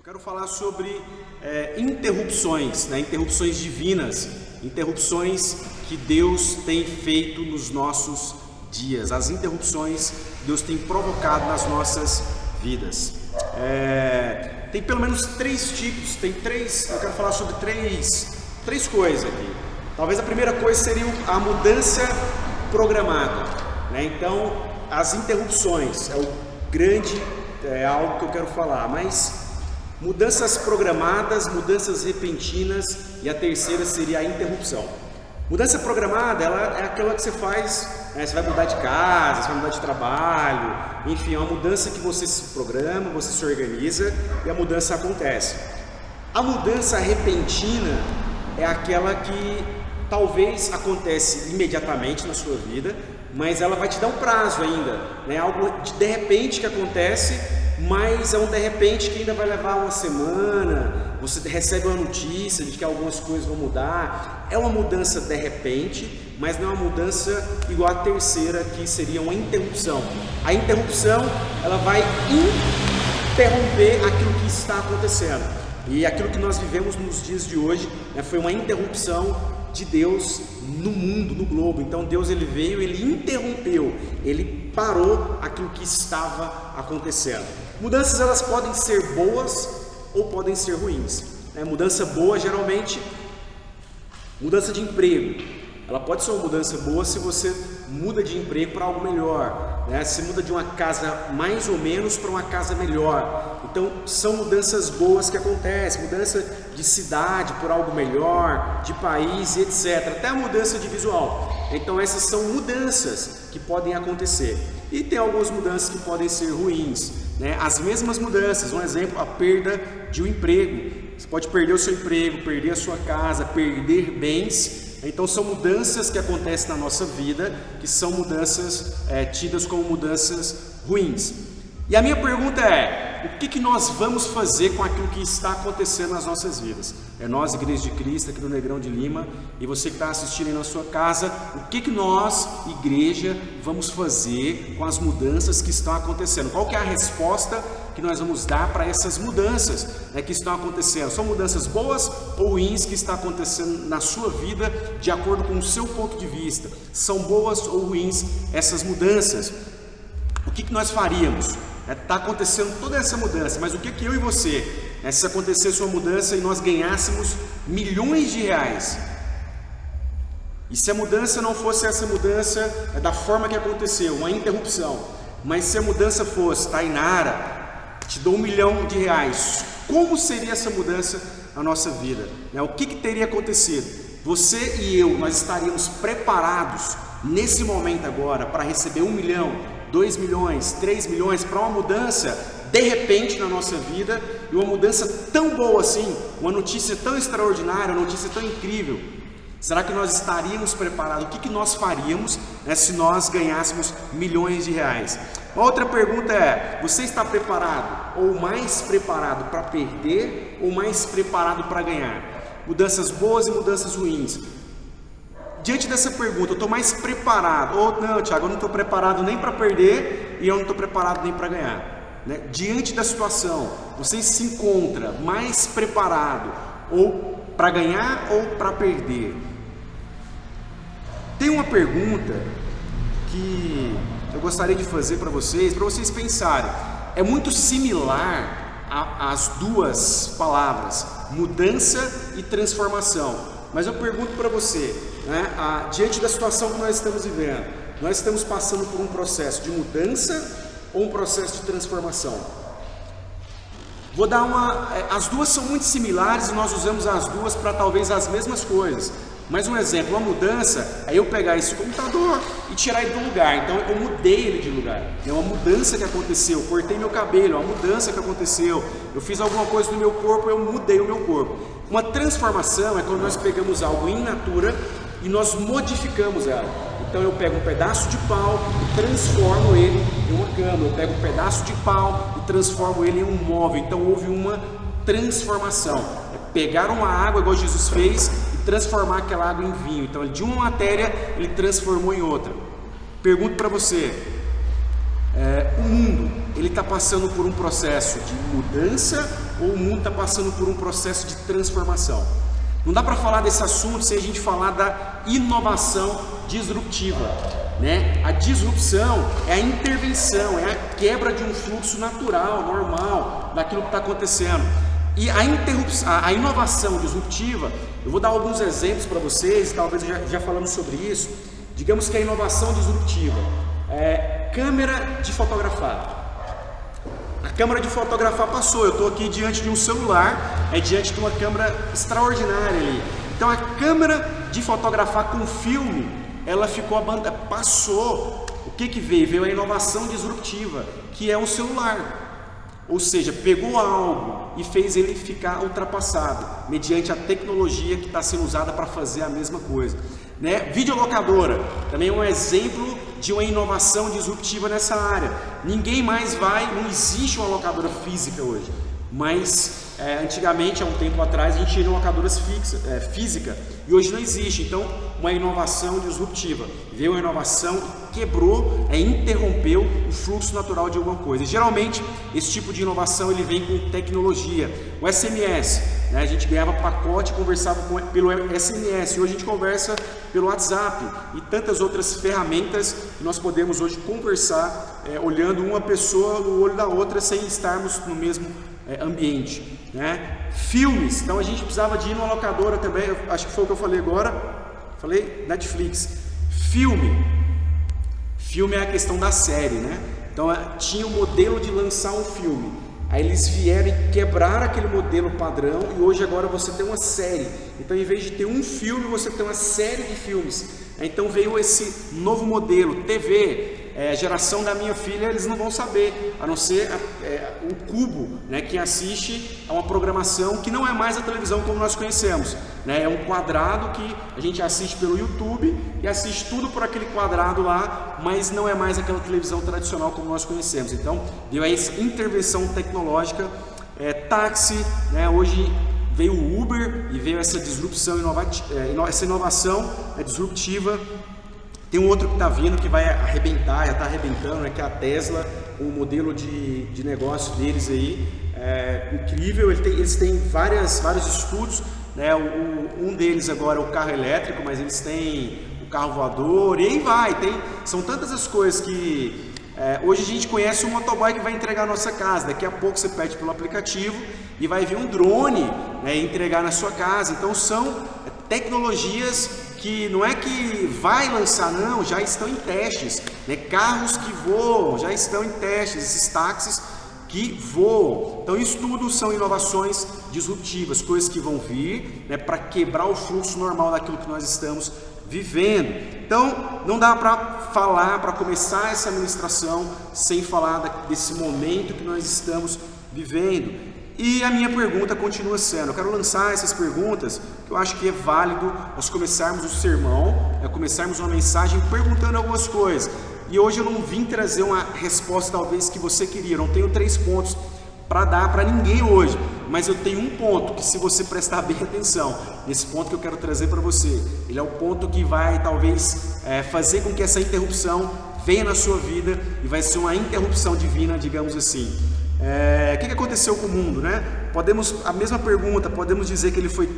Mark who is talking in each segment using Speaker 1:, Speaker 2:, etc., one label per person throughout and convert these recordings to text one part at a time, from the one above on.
Speaker 1: Eu quero falar sobre interrupções, interrupções divinas, interrupções que Deus tem feito nos nossos dias, as interrupções que Deus tem provocado nas nossas vidas. Tem pelo menos três tipos, eu quero falar sobre três coisas aqui. Talvez a primeira coisa seria a mudança programada, Então, as interrupções é algo que eu quero falar, mas mudanças programadas, mudanças repentinas, e a terceira seria a interrupção. Mudança programada, ela é aquela que você faz, você vai mudar de casa, você vai mudar de trabalho, enfim, é uma mudança que você se programa, você se organiza e a mudança acontece. A mudança repentina é aquela que talvez acontece imediatamente na sua vida, mas ela vai te dar um prazo ainda, algo de repente que acontece, mas é um de repente que ainda vai levar uma semana, você recebe uma notícia de que algumas coisas vão mudar. É uma mudança de repente, mas não é uma mudança igual a terceira, que seria uma interrupção. A interrupção, ela vai interromper aquilo que está acontecendo, e aquilo que nós vivemos nos dias de hoje foi uma interrupção de Deus no mundo, no globo. Então Deus ele veio, ele interrompeu, ele parou aquilo que estava acontecendo. Mudanças elas podem ser boas ou podem ser ruins. Mudança boa geralmente, mudança de emprego. Ela pode ser uma mudança boa se você muda de emprego para algo melhor, Se muda de uma casa mais ou menos para uma casa melhor. Então são mudanças boas que acontecem, mudança de cidade por algo melhor, de país e etc. Até a mudança de visual. Então essas são mudanças que podem acontecer. E tem algumas mudanças que podem ser ruins, As mesmas mudanças, um exemplo, a perda de um emprego. Você pode perder o seu emprego, perder a sua casa, perder bens. Então são mudanças que acontecem na nossa vida, que são mudanças tidas como mudanças ruins. E a minha pergunta é, o que nós vamos fazer com aquilo que está acontecendo nas nossas vidas? Nós, Igreja de Cristo, aqui do Negrão de Lima, e você que está assistindo aí na sua casa, o que nós, igreja, vamos fazer com as mudanças que estão acontecendo? Qual que é a resposta que nós vamos dar para essas mudanças que estão acontecendo? São mudanças boas ou ruins que estão acontecendo na sua vida de acordo com o seu ponto de vista? São boas ou ruins essas mudanças? O que nós faríamos? Está acontecendo toda essa mudança, mas o que eu e você, se acontecesse uma mudança e nós ganhássemos milhões de reais, e se a mudança não fosse essa mudança da forma que aconteceu, uma interrupção, mas se a mudança fosse, Tainara, te dou 1 milhão de reais, como seria essa mudança na nossa vida? O que teria acontecido? Você e eu, nós estaríamos preparados nesse momento agora para receber 1 milhão, 2 milhões, 3 milhões para uma mudança de repente na nossa vida, e uma mudança tão boa assim, uma notícia tão extraordinária, uma notícia tão incrível? Será que nós estaríamos preparados? O que nós faríamos se nós ganhássemos milhões de reais? Outra pergunta é, você está preparado ou mais preparado para perder ou mais preparado para ganhar? Mudanças boas e mudanças ruins. Diante dessa pergunta, eu estou mais preparado, ou não, Tiago, eu não estou preparado nem para perder e eu não estou preparado nem para ganhar. Diante da situação, você se encontra mais preparado ou para ganhar ou para perder? Tem uma pergunta que eu gostaria de fazer para vocês pensarem. É muito similar às duas palavras, mudança e transformação. Mas eu pergunto para você, diante da situação que nós estamos vivendo, nós estamos passando por um processo de mudança ou um processo de transformação? Vou dar as duas são muito similares e nós usamos as duas para talvez as mesmas coisas. Mas um exemplo, uma mudança é eu pegar esse computador e tirar ele do lugar. Então eu mudei ele de lugar. É uma mudança que aconteceu. Eu cortei meu cabelo, é uma mudança que aconteceu. Eu fiz alguma coisa no meu corpo, eu mudei o meu corpo. Uma transformação é quando nós pegamos algo in natura e nós modificamos ela. Então eu pego um pedaço de pau e transformo ele em uma cama. Eu pego um pedaço de pau e transformo ele em um móvel. Então houve uma transformação. É pegar uma água, igual Jesus fez, transformar aquela água em vinho. Então de uma matéria ele transformou em outra. Pergunto para você, o mundo ele está passando por um processo de mudança ou o mundo está passando por um processo de transformação? Não dá para falar desse assunto sem a gente falar da inovação disruptiva, né? A disrupção é a intervenção, é a quebra de um fluxo natural, normal, daquilo que está acontecendo. E a inovação disruptiva, eu vou dar alguns exemplos para vocês, talvez já falamos sobre isso. Digamos que a inovação disruptiva é câmera de fotografar. A câmera de fotografar passou, eu estou aqui diante de um celular, diante de uma câmera extraordinária ali. Então a câmera de fotografar com filme, ela passou. O que veio? Veio a inovação disruptiva, que é o celular. Ou seja, pegou algo e fez ele ficar ultrapassado, mediante a tecnologia que está sendo usada para fazer a mesma coisa, né? Videolocadora, também é um exemplo de uma inovação disruptiva nessa área. Ninguém mais não existe uma locadora física hoje, mas antigamente, há um tempo atrás, a gente tinha locadoras físicas e hoje não existe. Então, uma inovação disruptiva, veio uma inovação e quebrou, interrompeu o fluxo natural de alguma coisa. E, geralmente, esse tipo de inovação ele vem com tecnologia. O SMS, né? A gente ganhava pacote e conversava pelo SMS, hoje a gente conversa pelo WhatsApp e tantas outras ferramentas que nós podemos hoje conversar olhando uma pessoa no olho da outra sem estarmos no mesmo ambiente, né? Filmes, então a gente precisava de ir numa locadora também, acho que foi o que eu falei agora, falei Netflix. Filme é a questão da série, né? Então tinha o modelo de lançar um filme, aí eles vieram e quebraram aquele modelo padrão e hoje agora você tem uma série. Então em vez de ter um filme, você tem uma série de filmes. Então veio esse novo modelo, TV. A geração da minha filha, eles não vão saber, a não ser o cubo, né? Quem assiste a uma programação que não é mais a televisão como nós conhecemos, né? É um quadrado que a gente assiste pelo YouTube e assiste tudo por aquele quadrado lá, mas não é mais aquela televisão tradicional como nós conhecemos. Então deu aí essa intervenção tecnológica, táxi, né? Hoje veio o Uber e veio essa disrupção essa inovação disruptiva. Tem um outro que está vindo que vai arrebentar, já está arrebentando, né, que é a Tesla, o modelo de negócio deles aí, incrível. Eles têm vários estudos, né, um deles agora é o carro elétrico, mas eles têm o carro voador e aí vai, são tantas as coisas que hoje a gente conhece um motoboy que vai entregar a nossa casa, daqui a pouco você pede pelo aplicativo e vai vir um drone, né, entregar na sua casa. Então são tecnologias que não é que vai lançar, não, já estão em testes, né? Carros que voam já estão em testes, esses táxis que voam. Então isso tudo são inovações disruptivas, coisas que vão vir, né, para quebrar o fluxo normal daquilo que nós estamos vivendo. Então não dá para começar essa ministração sem falar desse momento que nós estamos vivendo. E a minha pergunta continua sendo, eu quero lançar essas perguntas, que eu acho que é válido nós começarmos o sermão, começarmos uma mensagem perguntando algumas coisas. E hoje eu não vim trazer uma resposta talvez que você queria, eu não tenho 3 pontos para dar para ninguém hoje, mas eu tenho um ponto que, se você prestar bem atenção, nesse ponto que eu quero trazer para você, ele é o ponto que vai talvez fazer com que essa interrupção venha na sua vida e vai ser uma interrupção divina, digamos assim. O que aconteceu com o mundo, né? A mesma pergunta, podemos dizer que ele foi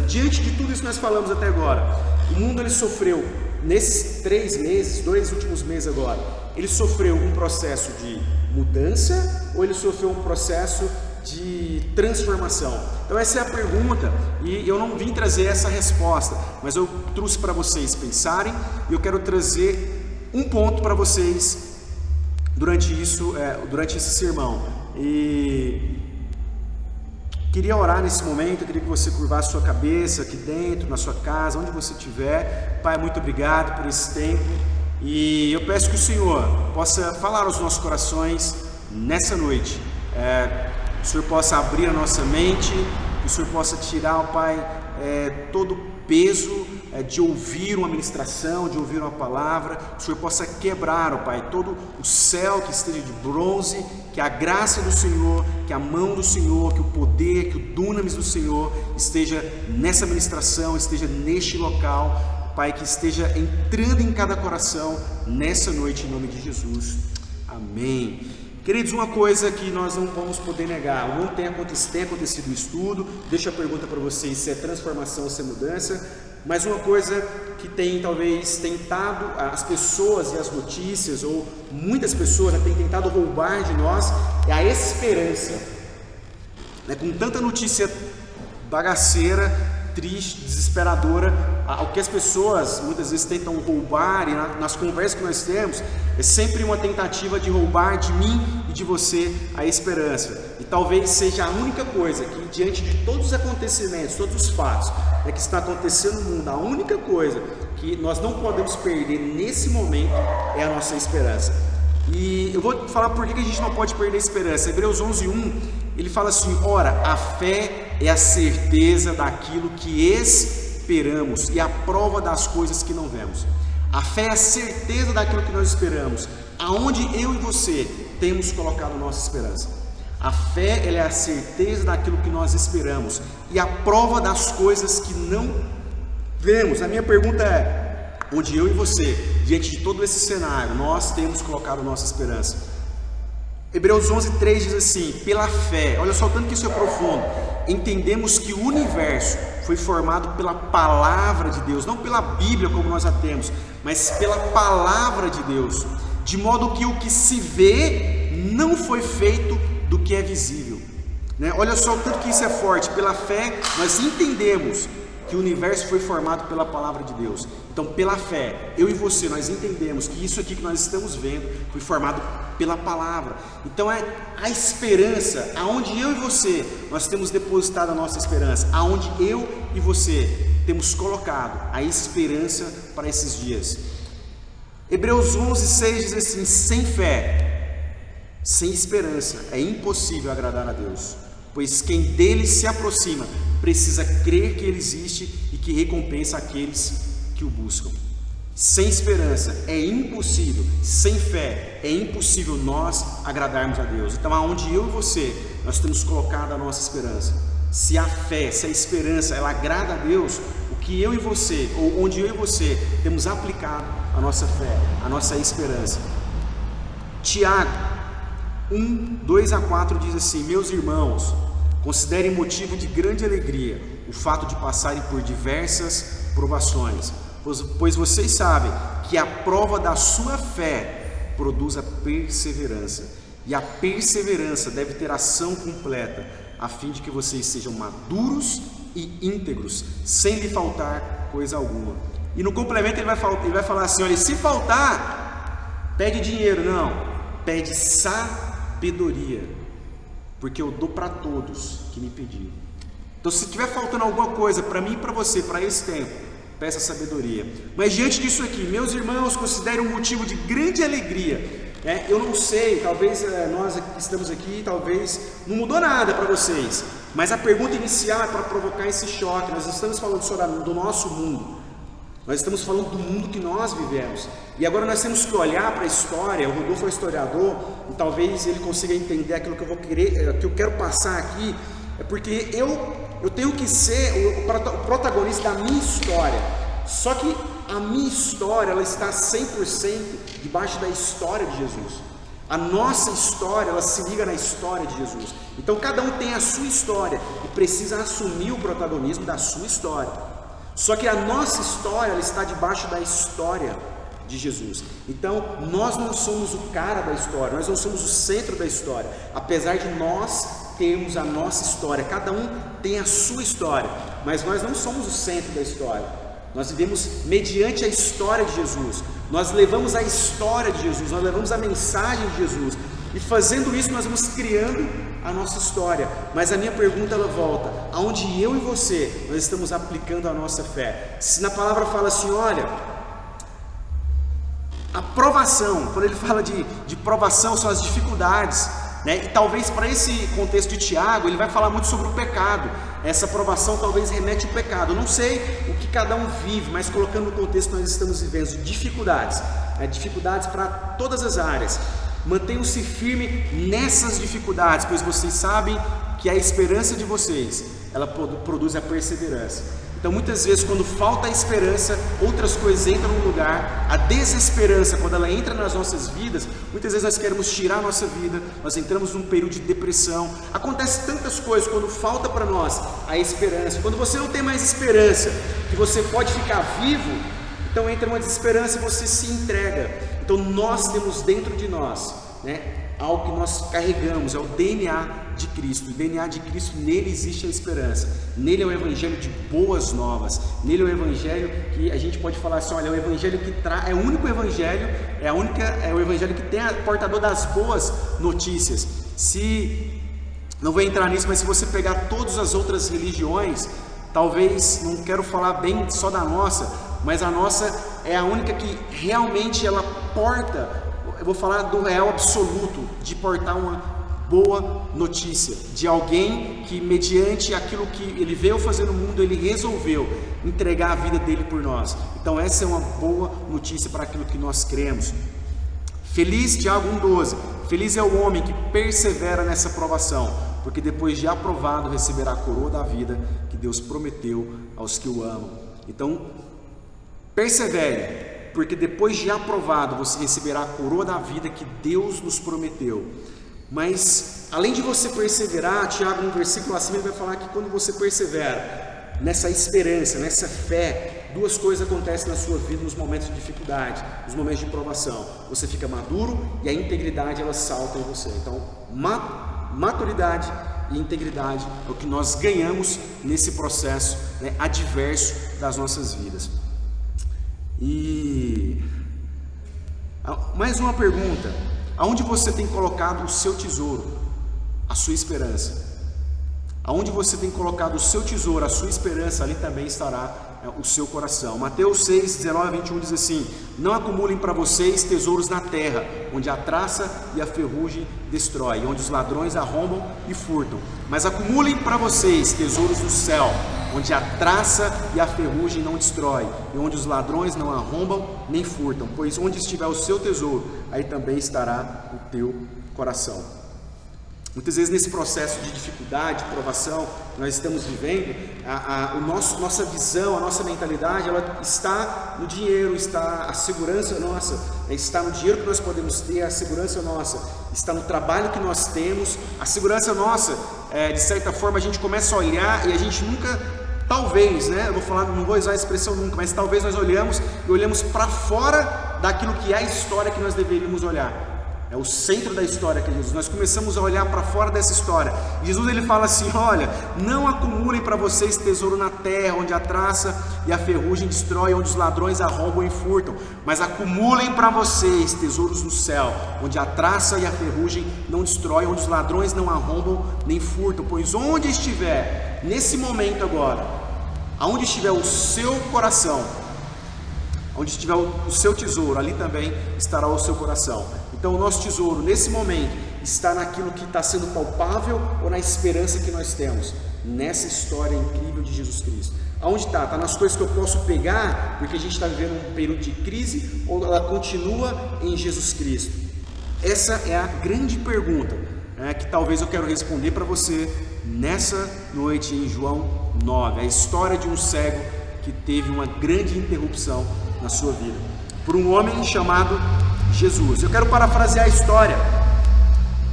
Speaker 1: diante de tudo isso que nós falamos até agora. O mundo ele sofreu nesses 3 meses, 2 últimos meses agora, ele sofreu um processo de mudança ou ele sofreu um processo de transformação? Então essa é a pergunta e eu não vim trazer essa resposta, mas eu trouxe para vocês pensarem e eu quero trazer um ponto para vocês durante esse sermão. E queria orar nesse momento, eu queria que você curvasse sua cabeça aqui dentro, na sua casa, onde você estiver. Pai, muito obrigado por esse tempo e eu peço que o Senhor possa falar aos nossos corações nessa noite. Que o Senhor possa abrir a nossa mente, que o Senhor possa tirar, ó Pai, todo o peso de ouvir uma ministração, de ouvir uma palavra. Que o Senhor possa quebrar, ó Pai, todo o céu que esteja de bronze, que a graça do Senhor, que a mão do Senhor, que o poder, que o dunamis do Senhor esteja nessa ministração, esteja neste local, Pai, que esteja entrando em cada coração nessa noite, em nome de Jesus. Amém. Queridos, uma coisa que nós não vamos poder negar, ontem tem acontecido o estudo, deixa a pergunta para vocês se é transformação ou se é mudança, mas uma coisa que tem talvez tentado as pessoas e as notícias, ou muitas pessoas têm tentado roubar de nós, é a esperança. Com tanta notícia bagaceira, triste, desesperadora, o que as pessoas muitas vezes tentam roubar, e nas conversas que nós temos, é sempre uma tentativa de roubar de mim e de você a esperança. E talvez seja a única coisa que, diante de todos os acontecimentos, todos os fatos que está acontecendo no mundo, a única coisa que nós não podemos perder nesse momento é a nossa esperança. E eu vou falar por que a gente não pode perder a esperança. Hebreus 11:1, ele fala assim: ora, a fé é a certeza daquilo que esperamos e a prova das coisas que não vemos. A fé é a certeza daquilo que nós esperamos, aonde eu e você temos colocado nossa esperança. A fé, ela é a certeza daquilo que nós esperamos e a prova das coisas que não vemos. A minha pergunta é: onde eu e você, diante de todo esse cenário, nós temos colocado nossa esperança? Hebreus 11:3 diz assim: pela fé, olha só o tanto que isso é profundo, entendemos que o universo foi formado pela palavra de Deus, não pela Bíblia como nós a temos, mas pela palavra de Deus, de modo que o que se vê não foi feito do que é visível. Olha só o tanto que isso é forte. Pela fé nós entendemos que o universo foi formado pela palavra de Deus. Então, pela fé, eu e você, nós entendemos que isso aqui que nós estamos vendo foi formado pela palavra. Então é a esperança, aonde eu e você, nós temos depositado a nossa esperança, aonde eu e você temos colocado a esperança para esses dias. Hebreus 11:6 diz assim: sem fé, sem esperança, é impossível agradar a Deus, pois quem dele se aproxima precisa crer que ele existe e que recompensa aqueles que o buscam. Sem esperança é impossível, sem fé é impossível nós agradarmos a Deus. Então, aonde eu e você, nós temos colocado a nossa esperança, se a fé, se a esperança, ela agrada a Deus, o que eu e você, ou onde eu e você temos aplicado a nossa fé, a nossa esperança. Tiago 1:2-4 diz assim: meus irmãos, considerem motivo de grande alegria o fato de passarem por diversas provações, pois vocês sabem que a prova da sua fé produz a perseverança, e a perseverança deve ter ação completa, a fim de que vocês sejam maduros e íntegros, sem lhe faltar coisa alguma. E no complemento ele vai falar assim: olha, se faltar, pede dinheiro, não, pede sabedoria, porque eu dou para todos que me pedirem. Então, se estiver faltando alguma coisa para mim e para você, para esse tempo, peça sabedoria. Mas diante disso aqui, meus irmãos, considerem um motivo de grande alegria. Eu não sei, talvez nós que estamos aqui, talvez não mudou nada para vocês, mas a pergunta inicial é para provocar esse choque. Nós estamos falando sobre do nosso mundo, nós estamos falando do mundo que nós vivemos, e agora nós temos que olhar para a história. O Rodolfo é historiador, e talvez ele consiga entender aquilo que eu quero passar aqui. É porque eu tenho que ser o protagonista da minha história. Só que a minha história, ela está 100% debaixo da história de Jesus. A nossa história, ela se liga na história de Jesus. Então cada um tem a sua história e precisa assumir o protagonismo da sua história. Só que a nossa história, ela está debaixo da história de Jesus. Então nós não somos o cara da história, nós não somos o centro da história, apesar de nós termos a nossa história. Cada um tem a sua história, mas nós não somos o centro da história. Nós vivemos mediante a história de Jesus, nós levamos a história de Jesus, nós levamos a mensagem de Jesus, e fazendo isso nós vamos criando a nossa história. Mas a minha pergunta, ela volta: aonde eu e você, nós estamos aplicando a nossa fé? Se na palavra fala assim, olha, a provação, quando ele fala de provação, são as dificuldades, e talvez para esse contexto de Tiago, ele vai falar muito sobre o pecado. Essa provação talvez remete ao pecado. Eu não sei o que cada um vive, mas colocando no contexto que nós estamos vivendo, dificuldades, dificuldades para todas as áreas. Mantenham-se firmes nessas dificuldades, pois vocês sabem que a esperança de vocês, ela produz a perseverança. Então muitas vezes quando falta a esperança, outras coisas entram no lugar. A desesperança, quando ela entra nas nossas vidas, muitas vezes nós queremos tirar a nossa vida, nós entramos num período de depressão. Acontece tantas coisas quando falta para nós a esperança. Quando você não tem mais esperança, que você pode ficar vivo, então entra uma desesperança e você se entrega. Então nós temos dentro de nós, algo que nós carregamos, é o DNA de Cristo. O DNA de Cristo, nele existe a esperança. Nele é o evangelho de boas novas. Nele é o evangelho que a gente pode falar assim, olha, é o evangelho que é o único evangelho, é o evangelho que tem portador das boas notícias. Não vou entrar nisso, mas se você pegar todas as outras religiões, talvez, não quero falar bem só da nossa, mas a nossa é a única que realmente ela porta, eu vou falar do real absoluto, de portar uma boa notícia, de alguém que mediante aquilo que ele veio fazer no mundo, ele resolveu entregar a vida dele por nós. Então essa é uma boa notícia para aquilo que nós cremos. Feliz, Tiago 1,12, feliz é o homem que persevera nessa provação, porque depois de aprovado receberá a coroa da vida que Deus prometeu aos que o amam. Então persevere, porque depois de aprovado você receberá a coroa da vida que Deus nos prometeu. Mas além de você perseverar, Tiago no versículo acima ele vai falar que quando você persevera nessa esperança, nessa fé, duas coisas acontecem na sua vida nos momentos de dificuldade, nos momentos de provação. Você fica maduro e a integridade ela salta em você. Então maturidade e integridade é o que nós ganhamos nesse processo adverso das nossas vidas. E mais uma pergunta: aonde você tem colocado o seu tesouro, a sua esperança? Aonde você tem colocado o seu tesouro, a sua esperança, ali também estará o seu coração. Mateus 6, 19 a 21 diz assim: não acumulem para vocês tesouros na terra, onde a traça e a ferrugem destrói, onde os ladrões arrombam e furtam, mas acumulem para vocês tesouros no céu, onde a traça e a ferrugem não destrói, e onde os ladrões não arrombam nem furtam, pois onde estiver o seu tesouro, aí também estará o teu coração. Muitas vezes nesse processo de dificuldade, de provação que nós estamos vivendo, nossa visão, a nossa mentalidade, ela está no dinheiro, a segurança nossa, está no dinheiro que nós podemos ter, a segurança nossa, está no trabalho que nós temos, a segurança nossa, de certa forma a gente começa a olhar e a gente nunca, talvez, não vou usar a expressão nunca, mas talvez nós olhamos para fora daquilo que é a história que nós deveríamos olhar. É o centro da história que é Jesus. Nós começamos a olhar para fora dessa história. Jesus ele fala assim: olha, não acumulem para vocês tesouro na terra, onde a traça e a ferrugem destrói, onde os ladrões arrombam e furtam, mas acumulem para vocês tesouros no céu, onde a traça e a ferrugem não destrói, onde os ladrões não arrombam nem furtam, pois onde estiver, nesse momento agora, aonde estiver o seu coração, onde estiver o seu tesouro, ali também estará o seu coração. Então o nosso tesouro nesse momento está naquilo que está sendo palpável ou na esperança que nós temos nessa história incrível de Jesus Cristo. Aonde está? Está nas coisas que eu posso pegar porque a gente está vivendo um período de crise, ou ela continua em Jesus Cristo? Essa é a grande pergunta que talvez eu quero responder para você nessa noite em João 9, a história de um cego que teve uma grande interrupção na sua vida, por um homem chamado Jesus. Eu quero parafrasear a história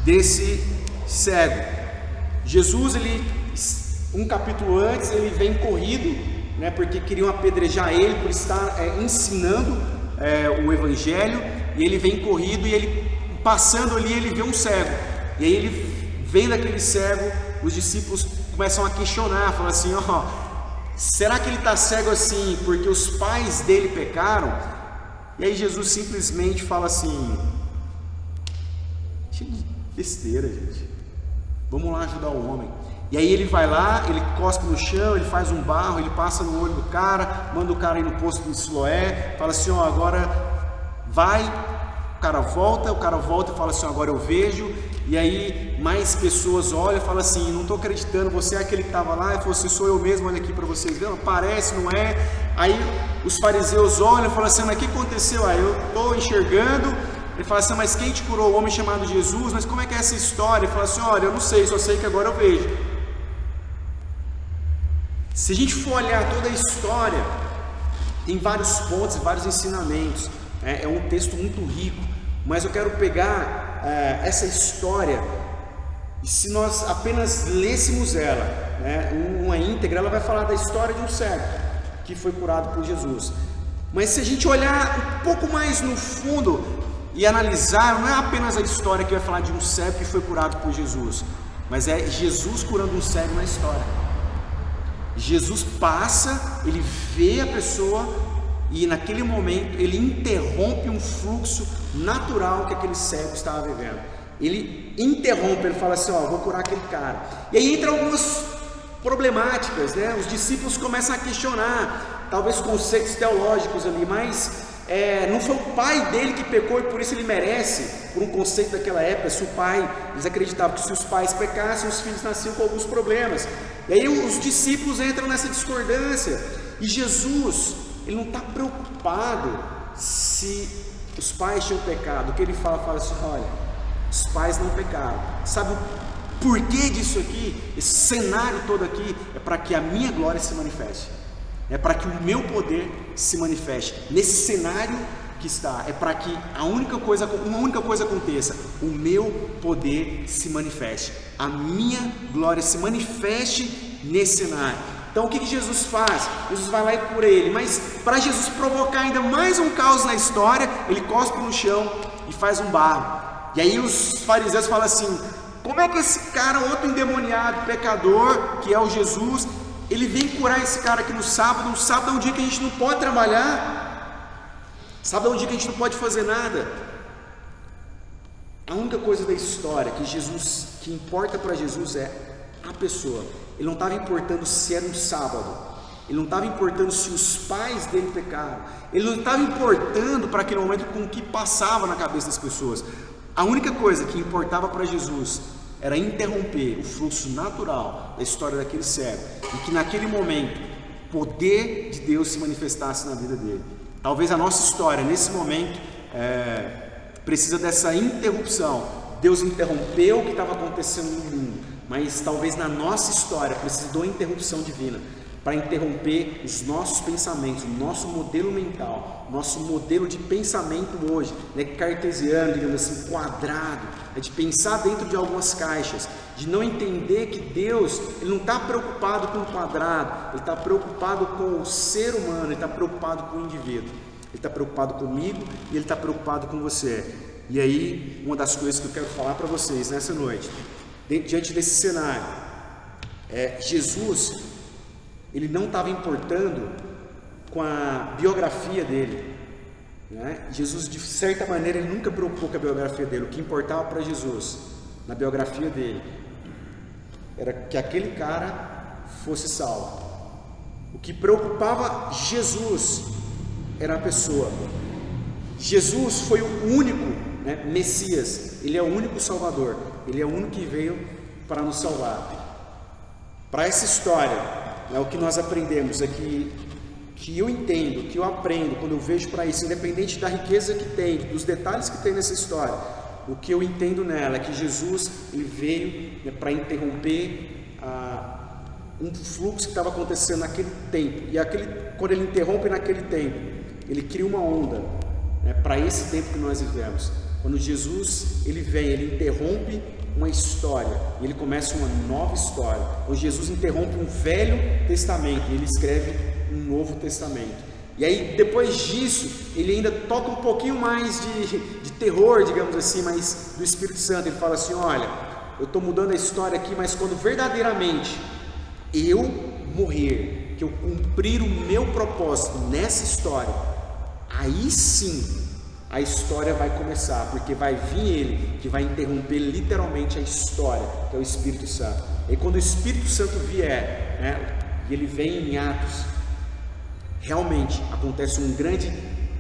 Speaker 1: desse cego. Jesus, um capítulo antes, ele vem corrido, porque queriam apedrejar ele por estar ensinando o evangelho, e ele vem corrido, e ele passando ali, ele vê um cego, e aí ele vendo aquele cego, os discípulos começam a questionar, falam assim: será que ele está cego assim porque os pais dele pecaram? E aí Jesus simplesmente fala assim: besteira, gente, vamos lá ajudar o homem. E aí ele vai lá, ele cospe no chão, ele faz um barro, ele passa no olho do cara, manda o cara ir no posto de Siloé, fala assim: agora vai. O cara volta e fala assim: agora eu vejo. E aí mais pessoas olham e falam assim: não estou acreditando, você é aquele que estava lá? E falou assim: sou eu mesmo, olha aqui para vocês verem, parece, não é? Aí os fariseus olham e falam assim: mas o que aconteceu? Aí eu estou enxergando. Ele fala assim: mas quem te curou? O homem chamado Jesus. Mas como é que é essa história? Ele fala assim: olha, eu não sei, só sei que agora eu vejo. Se a gente for olhar toda a história, tem vários pontos e vários ensinamentos, é um texto muito rico, mas eu quero pegar essa história, e se nós apenas lêssemos ela, uma íntegra, ela vai falar da história de um cego que foi curado por Jesus. Mas se a gente olhar um pouco mais no fundo e analisar, não é apenas a história que vai falar de um cego que foi curado por Jesus, mas é Jesus curando um cego na história. Jesus passa, ele vê a pessoa e naquele momento ele interrompe um fluxo natural que aquele cego estava vivendo. Ele interrompe, ele fala assim, vou curar aquele cara. E aí entra algumas problemáticas, os discípulos começam a questionar, talvez conceitos teológicos ali, mas não foi o pai dele que pecou e por isso ele merece, por um conceito daquela época. Se o pai, eles acreditavam que se os pais pecassem, os filhos nasciam com alguns problemas. E aí os discípulos entram nessa discordância, e Jesus, ele não está preocupado se os pais tinham pecado. O que ele fala assim, olha, os pais não pecaram. Sabe o porquê disso aqui? Esse cenário todo aqui é para que a minha glória se manifeste, é para que o meu poder se manifeste. Nesse cenário que está, é para que uma única coisa aconteça: o meu poder se manifeste, a minha glória se manifeste nesse cenário. Então o que Jesus faz? Jesus vai lá e cura ele, mas para Jesus provocar ainda mais um caos na história, ele cospe no chão e faz um barro. E aí os fariseus falam assim, como é que esse cara, outro endemoniado, pecador, que é o Jesus, ele vem curar esse cara aqui no sábado? Um sábado é um dia que a gente não pode trabalhar, sábado é um dia que a gente não pode fazer nada. A única coisa da história que importa para Jesus é a pessoa. Ele não estava importando se era um sábado, ele não estava importando se os pais dele pecaram, ele não estava importando para aquele momento com o que passava na cabeça das pessoas. A única coisa que importava para Jesus era interromper o fluxo natural da história daquele cego, e que naquele momento o poder de Deus se manifestasse na vida dele. Talvez a nossa história nesse momento precisa dessa interrupção. Deus interrompeu o que estava acontecendo no mundo, mas talvez na nossa história precise de uma interrupção divina para interromper os nossos pensamentos, o nosso modelo mental, nosso modelo de pensamento hoje, cartesiano, digamos assim, quadrado, de pensar dentro de algumas caixas, de não entender que Deus, ele não está preocupado com o quadrado, ele está preocupado com o ser humano, ele está preocupado com o indivíduo, ele está preocupado comigo e ele está preocupado com você. E aí, uma das coisas que eu quero falar para vocês nessa noite, diante desse cenário, Jesus, ele não estava importando com a biografia dele, Jesus, de certa maneira, ele nunca preocupou com a biografia dele. O que importava para Jesus, na biografia dele, era que aquele cara fosse salvo. O que preocupava Jesus era a pessoa. Jesus foi o único Messias, ele é o único Salvador, ele é o único que veio para nos salvar. Para essa história, o que nós aprendemos é que eu entendo, que eu aprendo quando eu vejo para isso, independente da riqueza que tem, dos detalhes que tem nessa história, o que eu entendo nela é que Jesus, ele veio para interromper um fluxo que estava acontecendo naquele tempo, e quando ele interrompe naquele tempo, ele cria uma onda para esse tempo que nós vivemos. Quando Jesus, ele vem, ele interrompe uma história, e ele começa uma nova história. Quando Jesus interrompe um Velho Testamento, e ele escreve um Novo Testamento. E aí, depois disso, ele ainda toca um pouquinho mais de terror, digamos assim, mas do Espírito Santo. Ele fala assim, olha, eu estou mudando a história aqui, mas quando verdadeiramente eu morrer, que eu cumprir o meu propósito nessa história, aí sim a história vai começar, porque vai vir ele, que vai interromper literalmente a história, que é o Espírito Santo. E quando o Espírito Santo vier, e ele vem em Atos, realmente acontece um grande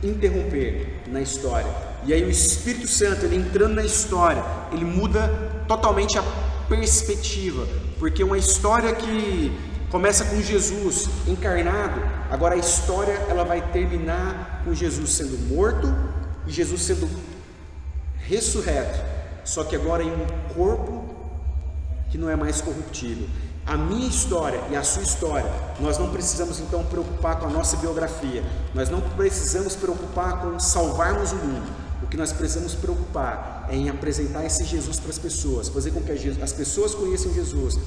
Speaker 1: interromper na história. E aí o Espírito Santo, ele entrando na história, ele muda totalmente a perspectiva, porque uma história que começa com Jesus encarnado, agora a história ela vai terminar com Jesus sendo morto e Jesus sendo ressurreto, só que agora em um corpo que não é mais corruptível. a minha história e a sua história, nós não precisamos então preocupar com a nossa biografia, nós não precisamos preocupar com salvarmos o mundo. O que nós precisamos preocupar é em apresentar esse Jesus para as pessoas, fazer com que as pessoas conheçam Jesus.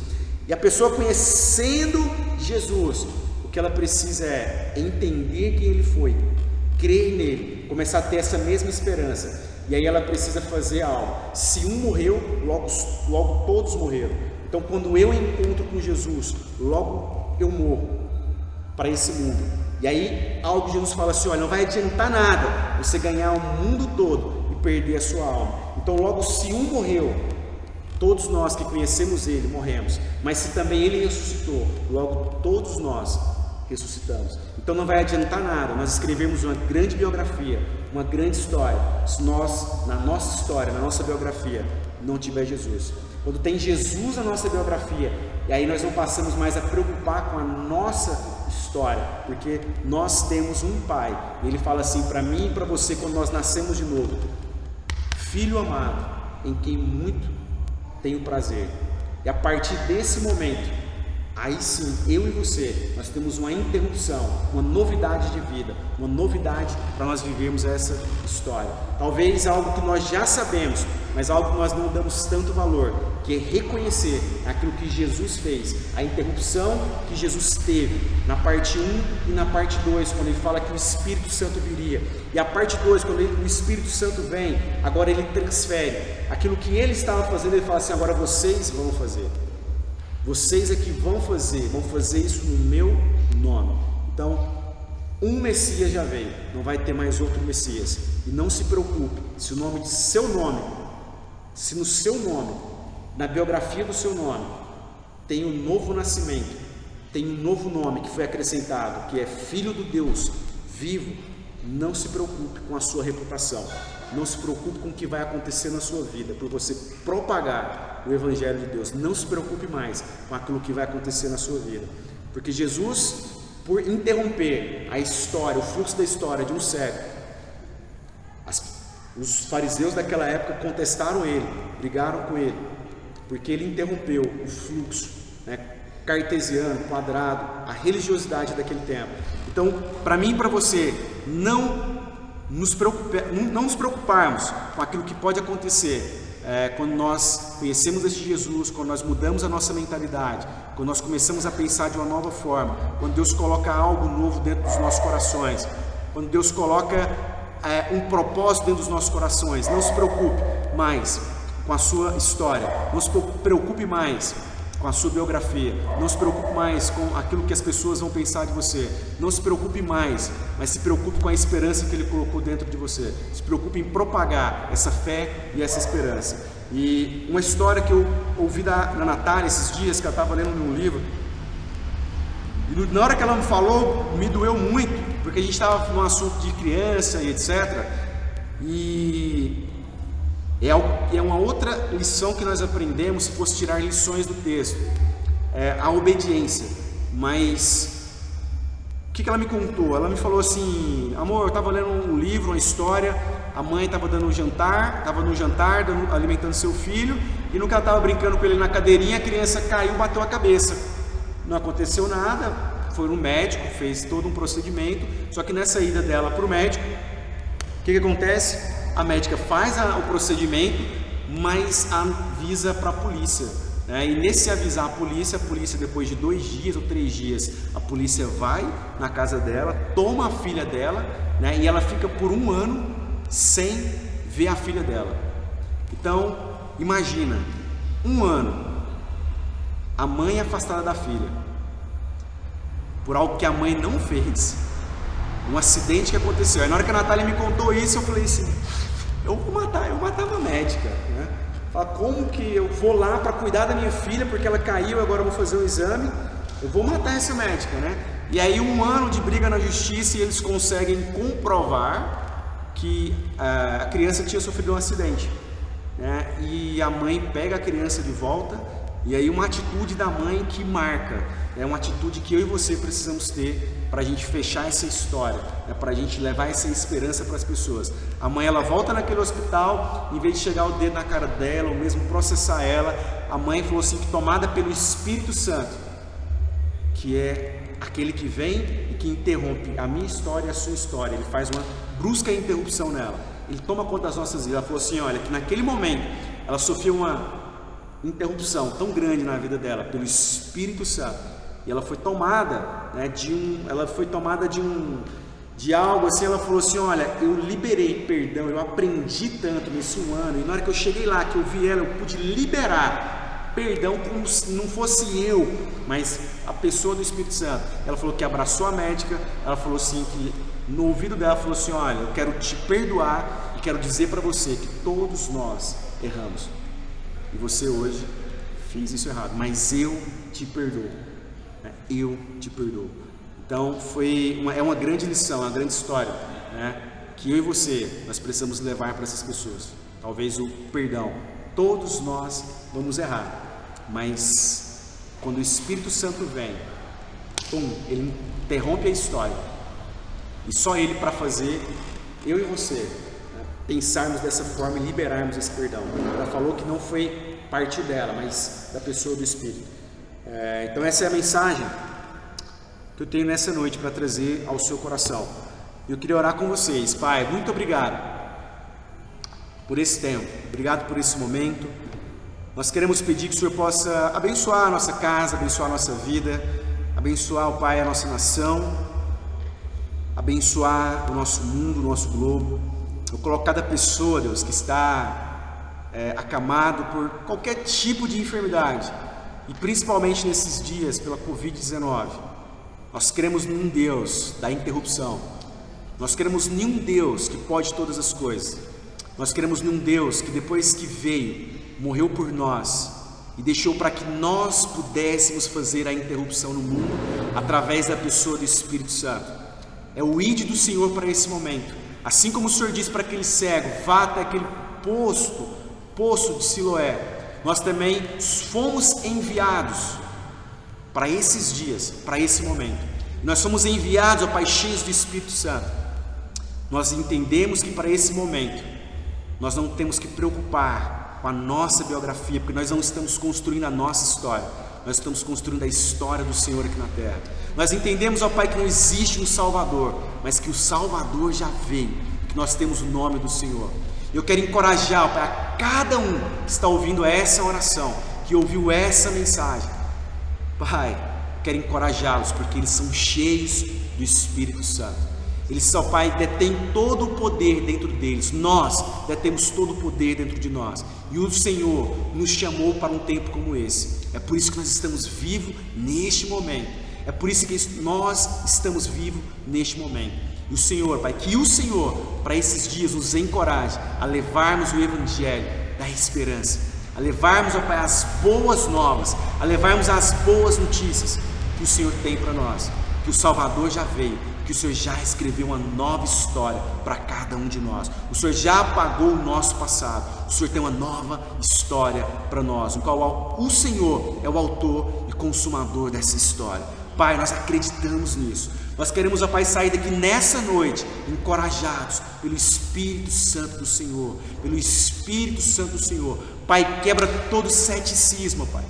Speaker 1: E a pessoa conhecendo Jesus, o que ela precisa é entender quem Ele foi, crer nele, começar a ter essa mesma esperança. E aí ela precisa fazer algo. Se um morreu, logo todos morreram. Então quando eu encontro com Jesus, logo eu morro para esse mundo. E aí algo que Jesus fala assim, olha, não vai adiantar nada você ganhar o mundo todo e perder a sua alma. Então logo se um morreu, todos nós que conhecemos Ele morremos. Mas se também Ele ressuscitou, logo todos nós ressuscitamos. Então não vai adiantar nada nós escrevermos uma grande biografia, uma grande história, se nós, na nossa história, na nossa biografia, não tiver Jesus. Quando tem Jesus na nossa biografia, e aí nós não passamos mais a preocupar com a nossa história, porque nós temos um Pai. E Ele fala assim para mim e para você quando nós nascemos de novo: Filho amado, em quem muito tenho prazer. E a partir desse momento, aí sim, eu e você, nós temos uma interrupção, uma novidade de vida, uma novidade para nós vivermos essa história. Talvez algo que nós já sabemos, mas algo que nós não damos tanto valor, que é reconhecer aquilo que Jesus fez, a interrupção que Jesus teve na parte 1 e na parte 2, quando Ele fala que o Espírito Santo viria. E a parte 2, quando o Espírito Santo vem, agora Ele transfere aquilo que Ele estava fazendo, Ele fala assim, agora vocês vão fazer. Vocês é que vão fazer isso no meu nome. Então, um Messias já veio, não vai ter mais outro Messias. E não se preocupe, se o nome de seu nome, se no seu nome, na biografia do seu nome, tem um novo nascimento, tem um novo nome que foi acrescentado, que é Filho do Deus vivo, não se preocupe com a sua reputação. Não se preocupe com o que vai acontecer na sua vida, por você propagar o Evangelho de Deus. Não se preocupe mais com aquilo que vai acontecer na sua vida, porque Jesus, por interromper a história, o fluxo da história de um século, os fariseus daquela época contestaram Ele, brigaram com Ele, porque Ele interrompeu o fluxo, cartesiano, quadrado, a religiosidade daquele tempo. Então, para mim e para você, não nos preocuparmos com aquilo que pode acontecer quando nós conhecemos este Jesus, quando nós mudamos a nossa mentalidade, quando nós começamos a pensar de uma nova forma, quando Deus coloca algo novo dentro dos nossos corações, quando Deus coloca um propósito dentro dos nossos corações. Não se preocupe mais com a sua história, não se preocupe mais com a sua biografia, não se preocupe mais com aquilo que as pessoas vão pensar de você, não se preocupe mais, mas se preocupe com a esperança que Ele colocou dentro de você, se preocupe em propagar essa fé e essa esperança. E uma história que eu ouvi da Natália esses dias, que ela estava lendo num livro, e na hora que ela me falou, me doeu muito, porque a gente estava num assunto de criança e etc, e é uma outra lição que nós aprendemos se fosse tirar lições do texto, a obediência. Mas o que ela me contou? Ela me falou assim: amor, eu estava lendo um livro, uma história, a mãe estava dando um jantar, alimentando seu filho, e no que ela estava brincando com ele na cadeirinha, a criança caiu, bateu a cabeça. Não aconteceu nada, foi no médico, fez todo um procedimento, só que nessa ida dela para o médico, o que acontece? A médica faz o procedimento, mas avisa para a polícia, e nesse avisar a polícia depois de 2 dias ou 3 dias, a polícia vai na casa dela, toma a filha dela, e ela fica por 1 ano sem ver a filha dela. Então, imagina, 1 ano, a mãe afastada da filha, por algo que a mãe não fez, um acidente que aconteceu. Aí na hora que a Natália me contou isso, eu falei assim, eu matava a médica, Fala, como que eu vou lá para cuidar da minha filha, porque ela caiu, agora eu vou fazer um exame, eu vou matar essa médica, E aí 1 ano de briga na justiça e eles conseguem comprovar que a criança tinha sofrido um acidente, E a mãe pega a criança de volta E aí uma atitude da mãe que marca, é uma atitude que eu e você precisamos ter para a gente fechar essa história, para a gente levar essa esperança para as pessoas. A mãe, ela volta naquele hospital, em vez de chegar o dedo na cara dela, ou mesmo processar ela, a mãe falou assim, que tomada pelo Espírito Santo, que é aquele que vem e que interrompe a minha história e a sua história, ele faz uma brusca interrupção nela, ele toma conta das nossas vidas. Ela falou assim, olha, que naquele momento ela sofreu uma interrupção tão grande na vida dela pelo Espírito Santo, e ela foi tomada, né, de algo assim. Ela falou assim, olha, eu liberei perdão, eu aprendi tanto nesse 1 ano, e na hora que eu cheguei lá, que eu vi ela, eu pude liberar perdão como se não fosse eu, mas a pessoa do Espírito Santo. Ela falou que abraçou a médica, ela falou assim, que no ouvido dela falou assim, olha, eu quero te perdoar e quero dizer para você que todos nós erramos. E você hoje fez isso errado, mas eu te perdoo, né? Eu te perdoo. Então é uma grande lição, uma grande história, né? Que eu e você, nós precisamos levar para essas pessoas. Talvez o perdão, todos nós vamos errar, mas quando o Espírito Santo vem, ele interrompe a história, e só ele para fazer eu e você pensarmos dessa forma e liberarmos esse perdão. Ela falou que não foi partir dela, mas da pessoa do Espírito. Então essa é a mensagem que eu tenho nessa noite para trazer ao seu coração. Eu queria orar com vocês. Pai, muito obrigado por esse tempo, obrigado por esse momento. Nós queremos pedir que o Senhor possa abençoar a nossa casa, abençoar a nossa vida, abençoar, ó Pai, a nossa nação, abençoar o nosso mundo, o nosso globo. Eu coloco cada pessoa, Deus, que está acamado por qualquer tipo de enfermidade, e principalmente nesses dias pela Covid-19. Nós cremos num Deus da interrupção, nós cremos num Deus que pode todas as coisas, nós cremos num Deus que depois que veio, morreu por nós e deixou para que nós pudéssemos fazer a interrupção no mundo através da pessoa do Espírito Santo. É o ide do Senhor para esse momento. Assim como o Senhor disse para aquele cego, vá até aquele poço de Siloé, nós também fomos enviados para esses dias, para esse momento. Nós somos enviados, ó Pai, cheios do Espírito Santo. Nós entendemos que para esse momento, nós não temos que preocupar com a nossa biografia, porque nós não estamos construindo a nossa história, nós estamos construindo a história do Senhor aqui na terra. Nós entendemos, ó Pai, que não existe um Salvador, mas que o Salvador já veio, que nós temos o nome do Senhor. Eu quero encorajar, ó Pai, a cada um que está ouvindo essa oração, que ouviu essa mensagem. Pai, eu quero encorajá-los, porque eles são cheios do Espírito Santo. Eles, ó Pai, detêm todo o poder dentro deles. Nós detemos todo o poder dentro de nós. E o Senhor nos chamou para um tempo como esse. É por isso que nós estamos vivos neste momento. É por isso que nós estamos vivos neste momento. E o Senhor, Pai, que o Senhor, para esses dias, nos encoraje a levarmos o Evangelho da esperança, a levarmos, ó Pai, as boas novas, a levarmos as boas notícias que o Senhor tem para nós, que o Salvador já veio, que o Senhor já escreveu uma nova história para cada um de nós. O Senhor já apagou o nosso passado. O Senhor tem uma nova história para nós, no qual o Senhor é o autor e consumador dessa história. Pai, nós acreditamos nisso. Nós queremos, ó Pai, sair daqui nessa noite encorajados pelo Espírito Santo do Senhor, pelo Espírito Santo do Senhor. Pai, quebra todo ceticismo, Pai,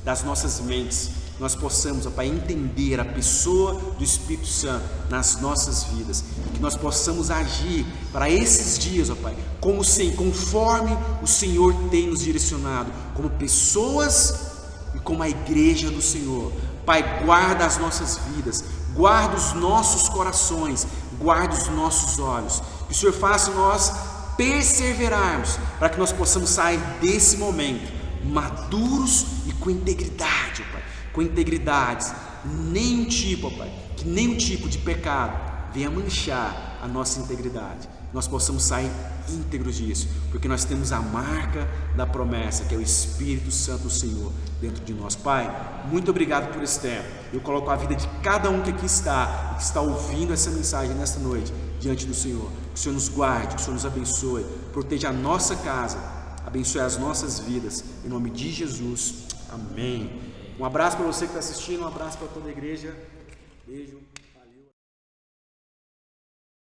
Speaker 1: das nossas mentes. Nós possamos, ó Pai, entender a pessoa do Espírito Santo nas nossas vidas, que nós possamos agir para esses dias, ó Pai, conforme o Senhor tem nos direcionado, como pessoas e como a igreja do Senhor. Pai, guarda as nossas vidas, guarda os nossos corações, guarda os nossos olhos, que o Senhor faça nós perseverarmos, para que nós possamos sair desse momento maduros e com integridade, ó Pai, com integridade, nenhum tipo, ó Pai, que nenhum tipo de pecado venha manchar a nossa integridade. Nós possamos sair íntegros disso, porque nós temos a marca da promessa, que é o Espírito Santo do Senhor dentro de nós. Pai, muito obrigado por esse tempo. Eu coloco a vida de cada um que aqui está e que está ouvindo essa mensagem nesta noite diante do Senhor. Que o Senhor nos guarde, que o Senhor nos abençoe, proteja a nossa casa, abençoe as nossas vidas, em nome de Jesus. Amém. Um abraço para você que está assistindo, um abraço para toda a igreja. Beijo.